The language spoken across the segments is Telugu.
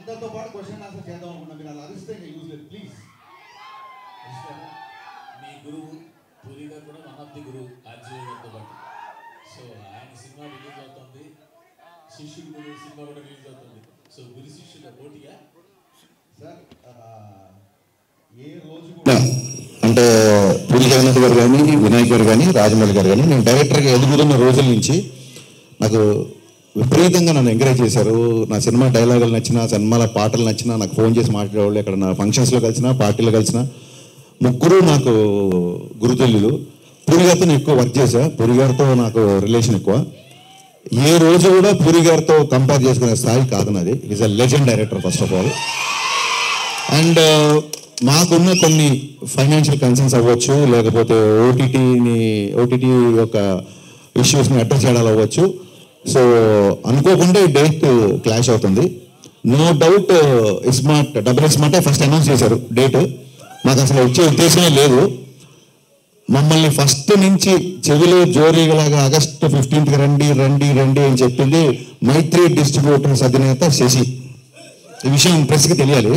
అందరితో పాటు క్వశ్చన్ ఆన్సర్ చేద్దాం అనుకున్నా. మీరు అలా అరిస్తే ఇంకా యూజ్ లేదు ప్లీజ్. మీ గురువు పూరి గారు కూడా వన్ ఆఫ్ ది గురువు ఆర్జీవి గారితో పాటు. సో ఆయన సినిమా రిలీజ్ అవుతుంది, శిష్యుడు గురు సినిమా కూడా రిలీజ్ అవుతుంది. సో గురు శిష్యుల పోటీగా సార్ ఏ రోజు కూడా అంటే పూరి జగన్నాథ్ గారు కానీ, వినాయక్ గారు కానీ, రాజమౌళి గారు కానీ, నేను డైరెక్టర్గా ఎదుగుతున్న రోజుల నుంచి నాకు విపరీతంగా నన్ను ఎంకరేజ్ చేశారు. నా సినిమా డైలాగులు నచ్చినా, సినిమాల పాటలు నచ్చినా నాకు ఫోన్ చేసి మాట్లాడేవాళ్ళు. ఎక్కడ నా ఫంక్షన్స్లో కలిసినా, పార్టీలో కలిసినా ముగ్గురు నాకు గురుతుల్యులు. పూరి గారితో నేను ఎక్కువ వర్క్ చేశా, పూరి గారితో నాకు రిలేషన్ ఎక్కువ. ఏ రోజు కూడా పూరి గారితో కంపేర్ చేసుకునే స్థాయి కాదు నాది. Is a legend director first of all. And మాకున్న కొన్ని ఫైనాన్షియల్ కన్సర్న్స్ అవ్వచ్చు, లేకపోతే ఓటీటీ యొక్క ఇష్యూస్ని అడ్రస్ చేయడాలు అవ్వచ్చు. సో అనుకోకుండా డేట్ క్లాష్ అవుతుంది. నో డౌట్ ఇస్మార్ట్ స్మార్టే ఫస్ట్ అనౌన్స్ చేశారు డేట్. మాకు అసలు వచ్చే ఉద్దేశమే లేదు. మమ్మల్ని ఫస్ట్ నుంచి చెవిలో జోరీలాగా ఆగస్టు 15th రండి రండి రండి అని చెప్పింది మైత్రి డిస్ట్రిబ్యూటర్స్ అధినేత శశి. ఈ విషయం ప్రెస్కి తెలియాలి.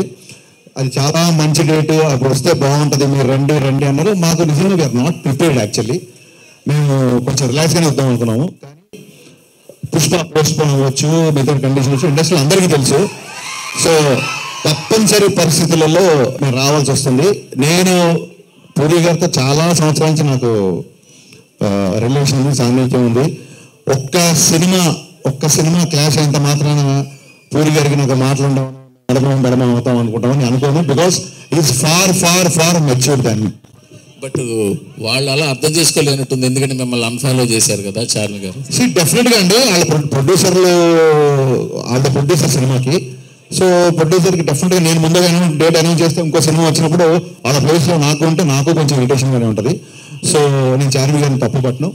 అది చాలా మంచి డేటు, అప్పుడు వస్తే బాగుంటుంది, మీరు రండి రండి అన్నారు. మాకు నిజంగా వీఆర్ నాట్ ప్రిపేర్డ్ యాక్చువల్లీ. మేము కొంచెం రిలాక్స్గానే వద్దాం అనుకున్నాము. కానీ పుష్ప పోస్ట్పోన్ అవ్వచ్చు, మిగతా కండిషన్స్ ఇండస్ట్రీలో అందరికీ తెలుసు. సో తప్పనిసరి పరిస్థితులలో నేను రావాల్సి వస్తుంది. నేను పూరి గారితో చాలా సంవత్సరాల నుంచి నాకు రిలేషన్ ఉంది, సాన్నిధ్యం ఉంది. ఒక్క సినిమా క్లాష్ అయినంత మాత్రాన పూరి గారికి నాకు మాట్లాడడం బెడమ అవుతాం అనుకుంటామని అనుకోను. Because is far far far matured దాన్ని. బట్ వాళ్ళు అలా అర్థం చేసుకోలేనట్టుంది, ఎందుకంటే మిమ్మల్ని అన్ఫాలో చేశారు కదా చార్మి గారు. డెఫినెట్గా అండి, వాళ్ళ ప్రొడ్యూసర్ సినిమాకి. సో ప్రొడ్యూసర్కి డెఫినెట్గా నేను ముందుగా డేట్ అనౌన్స్ చేస్తే ఇంకో సినిమా వచ్చినప్పుడు వాళ్ళ ప్లేస్లో నాకు ఉంటే నాకు కొంచెం ఇరిటేషన్గానే ఉంటుంది. సో నేను చార్మి గారిని తప్పు పట్టను.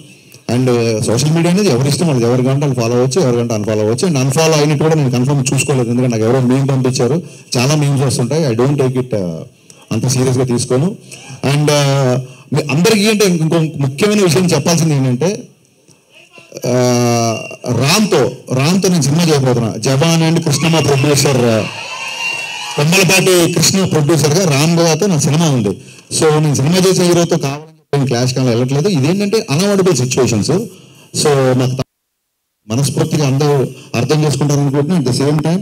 అండ్ సోషల్ మీడియా అనేది ఎవరి ఇష్టం, వాళ్ళకి ఎవరి గంట వాళ్ళు ఫాలో అవ్వచ్చు, ఎవరి గంట అన్ఫాలో అవ్వచ్చు. అండ్ అన్ఫాలో అయినట్టు కూడా నేను కన్ఫర్మ్ చూసుకోలేదు, ఎందుకంటే నాకు ఎవరో మీమ్ పంపించారు. చాలా మీమ్స్ వస్తుంటాయి. ఐ డోంట్ టేక్ ఇట్ అంత సీరియస్గా తీసుకోను. అండ్ అందరికీ అంటే ఇంకో ముఖ్యమైన విషయం చెప్పాల్సింది ఏంటంటే, రామ్తో నేను సినిమా చేయబోతున్నా. జవాన్ అండ్ కృష్ణమ్మ ప్రొడ్యూసర్, కొమ్మలపాటి కృష్ణ ప్రొడ్యూసర్గా రామ్ గారితో నా సినిమా ఉంది. సో నేను సినిమా చేసే హీరోతో కావాలని క్లాష్ కాలం వెళ్ళట్లేదు. ఇదేంటంటే అన్అవాయిడబుల్ సిచ్యువేషన్స్. సో నాకు మనస్ఫూర్తిగా అందరూ అర్థం చేసుకుంటారు అనుకుంటున్నాను. At the same time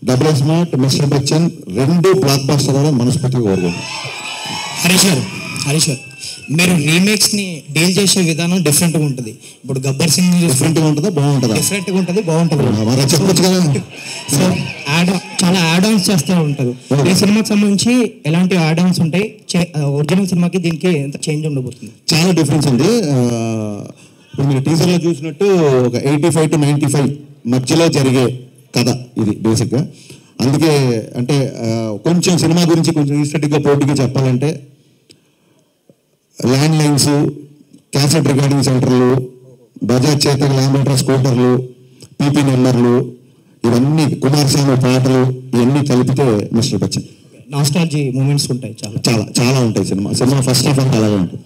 double smart, mister Bachchan రెండు బ్లాక్ బాస్టర్ కూడా మనస్ఫూర్తిగా కోరుకుంటున్నాను. హరీష్ గారు మీరు రీమేక్స్ని డీల్ చేసే విధానం డిఫరెంట్గా ఉంటుంది. ఇప్పుడు గబ్బర్ సింగ్ డిఫరెంట్గా ఉంటుందా, బాగుంటుందా? డిఫరెంట్గా ఉంటుంది, బాగుంటుంది. చెప్పచ్చు కదా. సో చాలా యాడ్ ఆన్స్ చేస్తూ ఉంటారు. ఈ సినిమాకి సంబంధించి ఎలాంటి యాడ్ ఆన్స్ ఉంటాయి? ఒరిజినల్ సినిమాకి దీనికి ఎంత చేంజ్ ఉండబోతుంది? చాలా డిఫరెన్స్ ఉంది. ఇప్పుడు మీరు టీజర్లో చూసినట్టు ఒక 85 to 95 మధ్యలో జరిగే కథ ఇది బేసిక్గా. అందుకే అంటే కొంచెం సినిమా గురించి కొంచెం ఈస్టెటిక్గా పోటీగా చెప్పాలంటే, ల్యాండ్ లైన్స్, క్యాసెట్ రికార్డింగ్ సెంటర్లు, బజాజ్ చేతక ల్యాంబోటర్ స్కూటర్లు, పీపీ నెంబర్లు, ఇవన్నీ కుమారస్వామి పాటలు, ఇవన్నీ కలిపితే మిస్టర్ బచ్చన్. నాస్టాలజీ మూమెంట్స్ ఉంటాయి, చాలా చాలా చాలా ఉంటాయి. సినిమా ఫస్ట్ ఆఫ్ ఆల్ అలాగే ఉంటుంది.